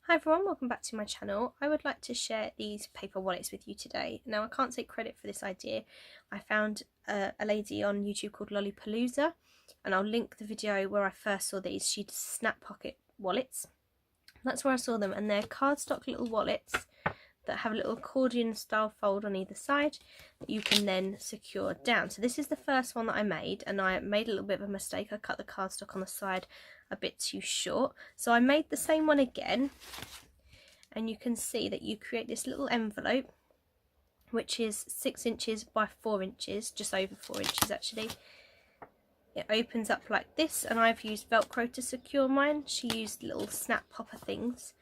Hi everyone, welcome back to my channel. I would like to share these paper wallets with you today. Now I can't take credit for this idea. I found a lady on YouTube called Lollipalooza, and I'll link the video where I first saw these. She does snap pocket wallets. That's where I saw them, and they're cardstock little wallets that have a little accordion style fold on either side that you can then secure down. So this is the first one that I made, and I made a little bit of a mistake. I cut the cardstock on the side a bit too short, so I made the same one again, and you can see that you create this little envelope which is 6 inches by 4 inches, just over 4 inches actually. It opens up like this, and I've used Velcro to secure mine. She used little snap popper things.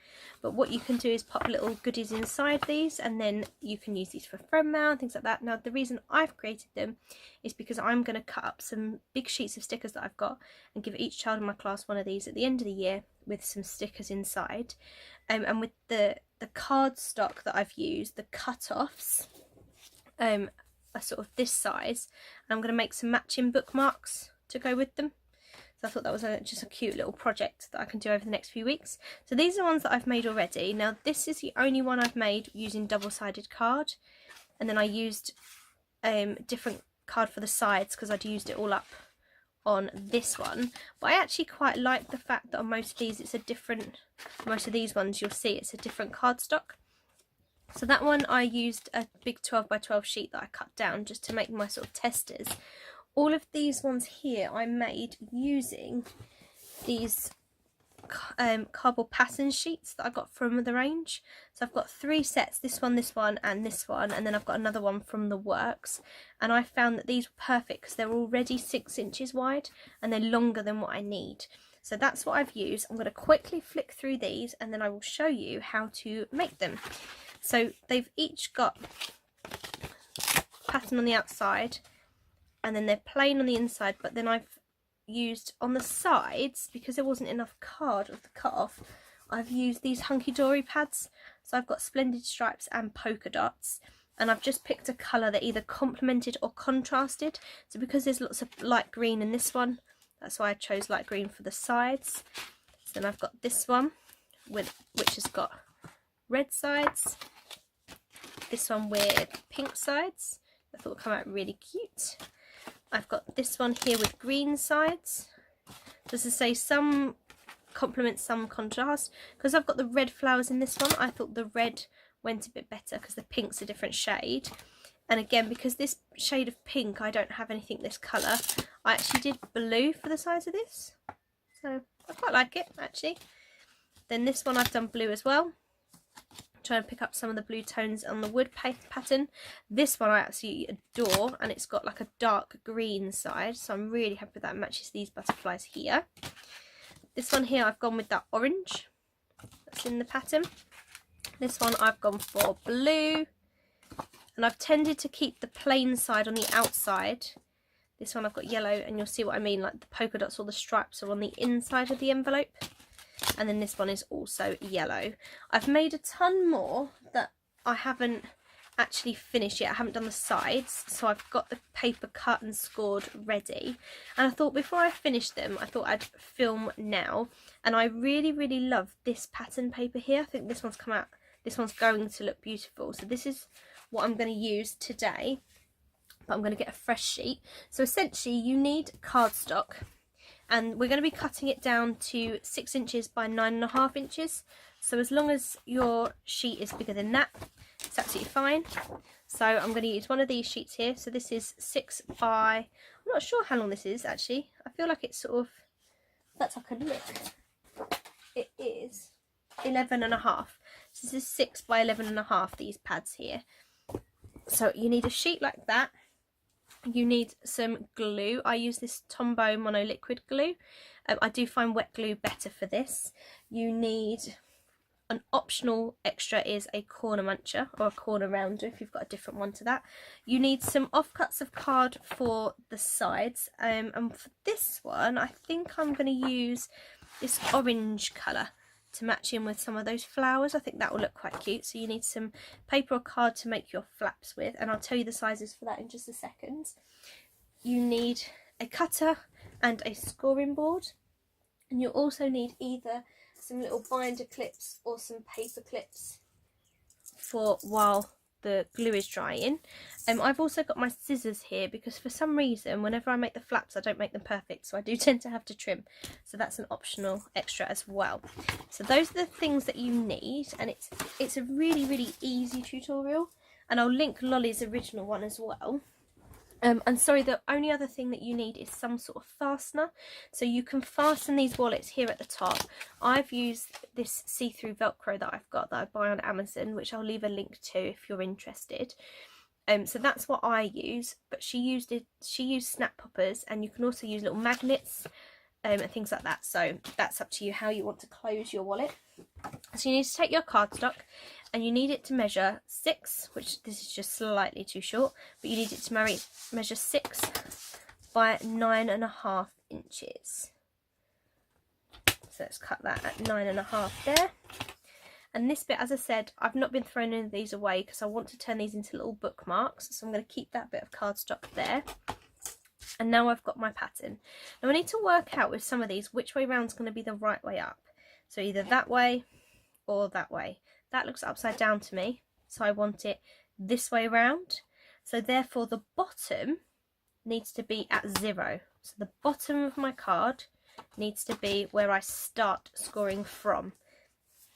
But what you can do is pop little goodies inside these, and then you can use these for friend mail and things like that. Now the reason I've created them is because I'm going to cut up some big sheets of stickers that I've got and give each child in my class one of these at the end of the year with some stickers inside. And with the cardstock that I've used, the cut-offs are sort of this size, and I'm going to make some matching bookmarks to go with them. So I thought that was just a cute little project that I can do over the next few weeks. So these are ones that I've made already. Now this is the only one I've made using double-sided card, and then I used different card for the sides because I'd used it all up on this one. But I actually quite like the fact that on most of these it's a different, most of these ones you'll see it's a different cardstock. So that one I used a big 12 by 12 sheet that I cut down just to make my sort of testers. All of these ones here I made using these cardboard pattern sheets that I got from the range. So I've got 3 sets, this one, and this one, and then I've got another one from the works, and I found that these were perfect because they're already 6 inches wide and they're longer than what I need. So that's what I've used. I'm going to quickly flick through these and then I will show you how to make them. So they've each got pattern on the outside, and then they're plain on the inside, but then I've used on the sides, because there wasn't enough card of the cut off, I've used these hunky-dory pads. So I've got splendid stripes and polka dots, and I've just picked a colour that either complemented or contrasted. So because there's lots of light green in this one, that's why I chose light green for the sides. So then I've got this one which has got red sides, this one with pink sides. I thought would come out really cute. I've got this one here with green sides. Just to say, some complement, some contrast. Because I've got the red flowers in this one, I thought the red went a bit better because the pink's a different shade. And again, because this shade of pink, I don't have anything this colour, I actually did blue for the size of this. So I quite like it actually. Then this one I've done blue as well. Trying to pick up some of the blue tones on the wood pattern. This one I absolutely adore, and it's got like a dark green side, so I'm really happy with that. It matches these butterflies here. This one here I've gone with that orange that's in the pattern. This one I've gone for blue, and I've tended to keep the plain side on the outside. This one I've got yellow, and you'll see what I mean, like the polka dots or the stripes are on the inside of the envelope. And then this one is also yellow. I've made a ton more that I haven't actually finished yet. I haven't done the sides, so I've got the paper cut and scored ready. And I thought before I finish them, I thought I'd film now. And I really, really love this pattern paper here. I think this one's come out, this one's going to look beautiful. So this is what I'm going to use today. But I'm going to get a fresh sheet. So essentially you need cardstock. And we're going to be cutting it down to 6 inches by 9.5 inches. So as long as your sheet is bigger than that, it's absolutely fine. So I'm going to use one of these sheets here. So this is 6 by, I'm not sure how long this is actually. I feel like it's sort of, that's like a look. It is 11.5. So this is 6 by 11.5, these pads here. So you need a sheet like that. You need some glue. I use this Tombow Mono Liquid glue. I do find wet glue better for this. You need an optional extra is a corner muncher or a corner rounder if you've got a different one to that. You need some offcuts of card for the sides. And for this one, I think I'm going to use this orange colour to match in with some of those flowers. I think that will look quite cute. So you need some paper or card to make your flaps with, and I'll tell you the sizes for that in just a second. You need a cutter and a scoring board, and you'll also need either some little binder clips or some paper clips for while the glue is drying. I've also got my scissors here because for some reason whenever I make the flaps I don't make them perfect, so I do tend to have to trim, so that's an optional extra as well. So those are the things that you need, and it's a really easy tutorial, and I'll link Lolly's original one as well. And sorry, the only other thing that you need is some sort of fastener. So you can fasten these wallets here at the top. I've used this see-through Velcro that I've got that I buy on Amazon, which I'll leave a link to if you're interested. So that's what I use, but she used snap poppers, and you can also use little magnets and things like that. So that's up to you how you want to close your wallet. So you need to take your cardstock, and you need it to measure 6, which this is just slightly too short, but you need it to measure 6 by 9.5 inches. So let's cut that at 9.5 there. And this bit, as I said, I've not been throwing any of these away because I want to turn these into little bookmarks, so I'm going to keep that bit of cardstock there. And now I've got my pattern. Now I need to work out with some of these which way round is going to be the right way up. So either that way or that way. That looks upside down to me, so I want it this way around. So therefore the bottom needs to be at 0. So the bottom of my card needs to be where I start scoring from,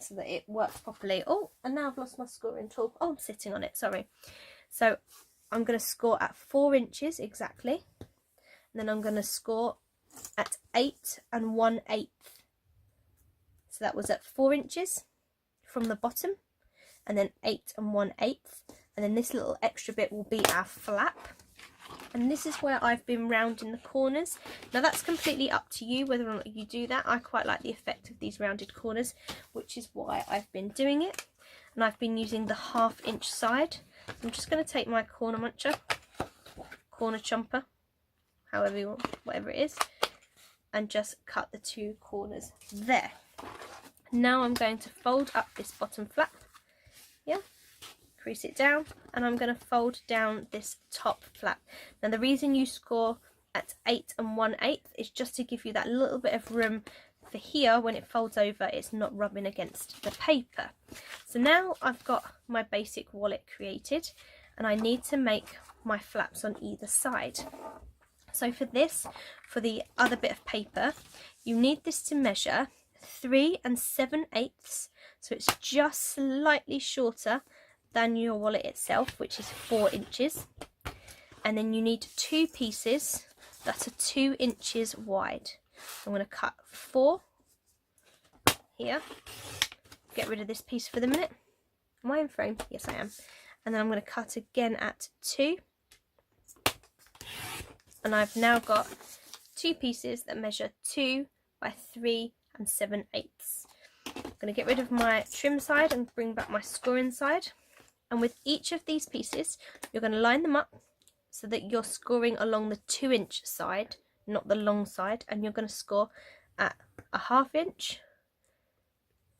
so that it works properly. Oh, and now I've lost my scoring tool. Oh, I'm sitting on it, sorry. So I'm going to score at 4 inches exactly. And then I'm going to score at 8 1/8. So that was at 4 inches from the bottom, and then 8 1/8, and then this little extra bit will be our flap. And this is where I've been rounding the corners. Now that's completely up to you whether or not you do that. I quite like the effect of these rounded corners, which is why I've been doing it. And I've been using the 1/2 inch side. I'm just going to take my corner muncher, corner chomper, however you want, whatever it is, and just cut the 2 corners there. Now I'm going to fold up this bottom flap, yeah, crease it down, and I'm going to fold down this top flap. Now the reason you score at 8 1/8 is just to give you that little bit of room for here when it folds over, it's not rubbing against the paper. So now I've got my basic wallet created, and I need to make my flaps on either side. So for this, for the other bit of paper, you need this to measure 3 7/8, so it's just slightly shorter than your wallet itself, which is 4 inches. And then you need 2 pieces that are 2 inches wide. I'm going to cut 4 here. Get rid of this piece for the minute. Am I in frame? Yes, I am. And then I'm going to cut again at 2. And I've now got 2 pieces that measure 2 by 3 7/8. I'm going to get rid of my trim side and bring back my scoring side. And with each of these pieces, you're going to line them up so that you're scoring along the 2 inch side, not the long side. And you're going to score at a 1/2 inch,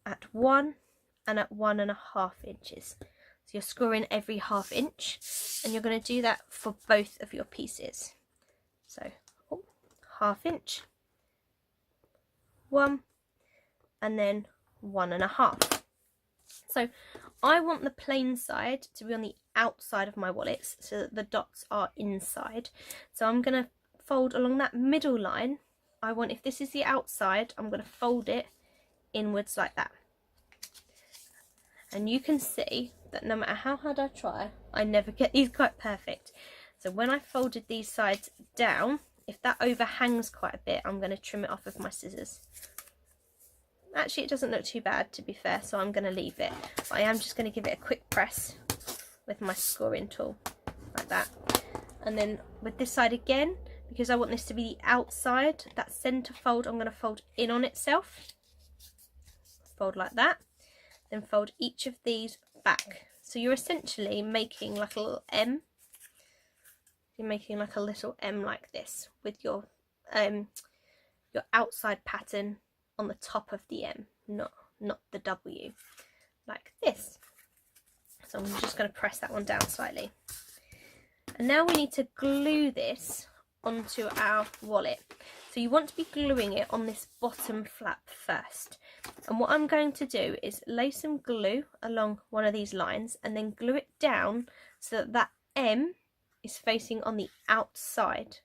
at 1, and at 1.5 inches. So you're scoring every 1/2 inch, and you're going to do that for both of your pieces. So 1/2 inch, 1, and then 1.5. So I want the plain side to be on the outside of my wallets so that the dots are inside. So I'm going to fold along that middle line. I want, if this is the outside, I'm going to fold it inwards like that. And you can see that no matter how hard I try, I never get these quite perfect. So when I folded these sides down, if that overhangs quite a bit, I'm going to trim it off with my scissors. Actually, it doesn't look too bad, to be fair, so I'm going to leave it. But I am just going to give it a quick press with my scoring tool, like that. And then with this side again, because I want this to be the outside, that centre fold, I'm going to fold in on itself. Fold like that. Then fold each of these back. So you're essentially making like a little M. You're making like a little M like this with your outside pattern on the top of the M, not the W, like this. So I'm just going to press that one down slightly. And now we need to glue this onto our wallet. So you want to be gluing it on this bottom flap first. And what I'm going to do is lay some glue along one of these lines and then glue it down so that that M is facing on the outside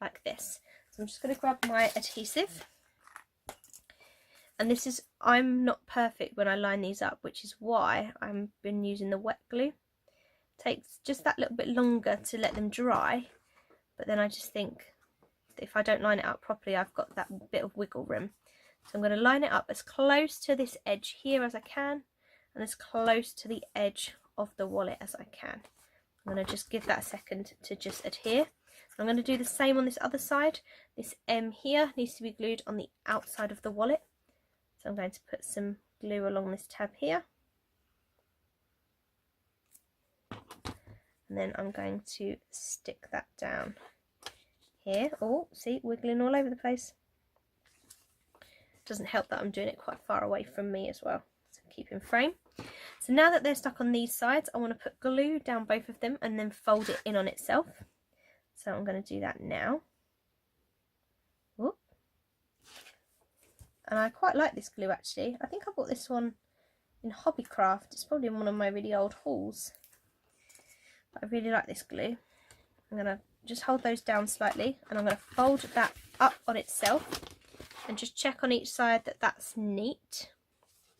like this. So I'm just going to grab my adhesive. And this is, I'm not perfect when I line these up, which is why I've been using the wet glue. It takes just that little bit longer to let them dry, but then I just think if I don't line it up properly, I've got that bit of wiggle room. So I'm going to line it up as close to this edge here as I can, and as close to the edge of the wallet as I can. I'm going to just give that a second to just adhere. I'm going to do the same on this other side. This M here needs to be glued on the outside of the wallet. So I'm going to put some glue along this tab here. And then I'm going to stick that down here. Oh, see, wiggling all over the place. Doesn't help that I'm doing it quite far away from me as well. So keep in frame. So now that they're stuck on these sides, I want to put glue down both of them and then fold it in on itself. So I'm going to do that now. Whoop. And I quite like this glue actually. I think I bought this one in Hobbycraft. It's probably in one of my really old hauls. But I really like this glue. I'm going to just hold those down slightly and I'm going to fold that up on itself and just check on each side that that's neat.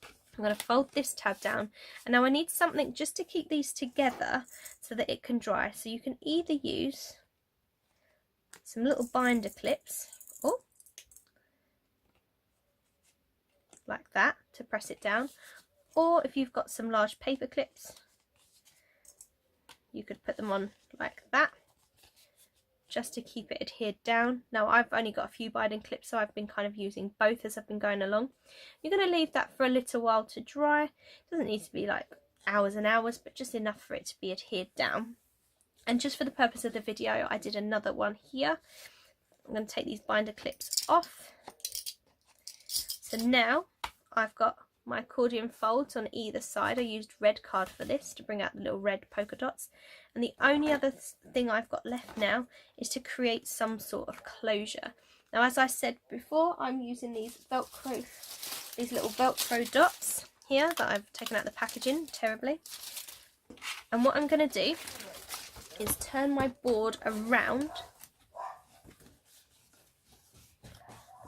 I'm going to fold this tab down, and now I need something just to keep these together so that it can dry. So you can either use some little binder clips, oh, like that, to press it down, or if you've got some large paper clips, you could put them on like that, just to keep it adhered down. Now I've only got a few binding clips, so I've been kind of using both as I've been going along. You're going to leave that for a little while to dry. It doesn't need to be like hours and hours, but just enough for it to be adhered down. And just for the purpose of the video, I did another one here. I'm going to take these binder clips off. So now I've got my accordion folds on either side. I used red card for this to bring out the little red polka dots. And the only other thing I've got left now is to create some sort of closure. Now, as I said before, I'm using these Velcro, these little Velcro dots here that I've taken out the packaging terribly. And what I'm going to do is turn my board around.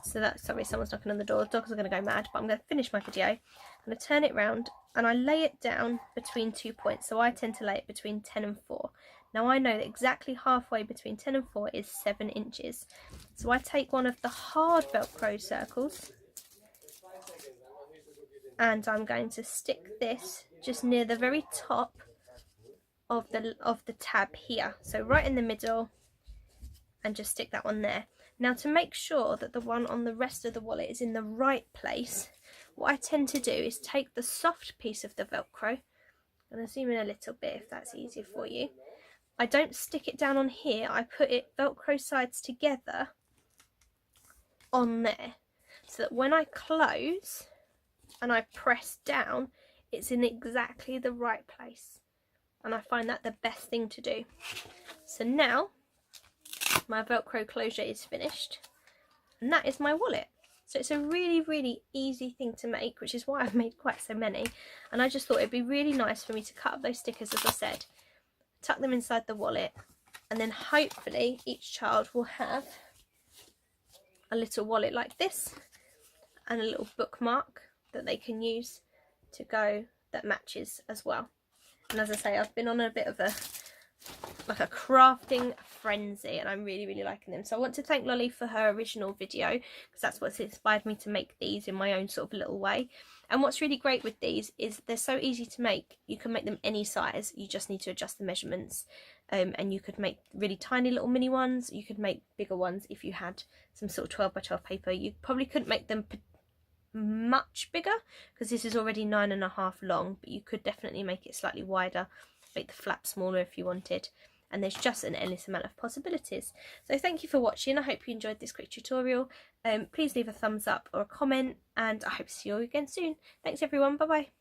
So that's, sorry, someone's knocking on the door. The dogs are going to go mad, but I'm going to finish my video. I'm going to turn it round and I lay it down between 2 points. So I tend to lay it between 10 and 4. Now I know that exactly halfway between 10 and 4 is 7 inches. So I take one of the hard Velcro circles and I'm going to stick this just near the very top of the tab here. So right in the middle, and just stick that one there. Now, to make sure that the one on the rest of the wallet is in the right place, what I tend to do is take the soft piece of the Velcro, and I'll zoom in a little bit if that's easier for you. I don't stick it down on here, I put it Velcro sides together on there, so that when I close and I press down, it's in exactly the right place. And I find that the best thing to do. So now, my Velcro closure is finished, and that is my wallet. So it's a really, really easy thing to make, which is why I've made quite so many. And I just thought it'd be really nice for me to cut up those stickers, as I said, tuck them inside the wallet, and then hopefully each child will have a little wallet like this and a little bookmark that they can use to go that matches as well. And as I say, I've been on a bit of a crafting frenzy, and I'm really, really liking them. So I want to thank Lolly for her original video, because that's what's inspired me to make these in my own sort of little way. And what's really great with these is they're so easy to make. You can make them any size, you just need to adjust the measurements, and you could make really tiny little mini ones, you could make bigger ones if you had some sort of 12 by 12 paper. You probably couldn't make them much bigger because this is already 9.5 long, but you could definitely make it slightly wider, make the flap smaller if you wanted, and there's just an endless amount of possibilities. So thank you for watching. I hope you enjoyed this quick tutorial. Please leave a thumbs up or a comment, and I hope to see you all again soon. Thanks everyone, bye bye.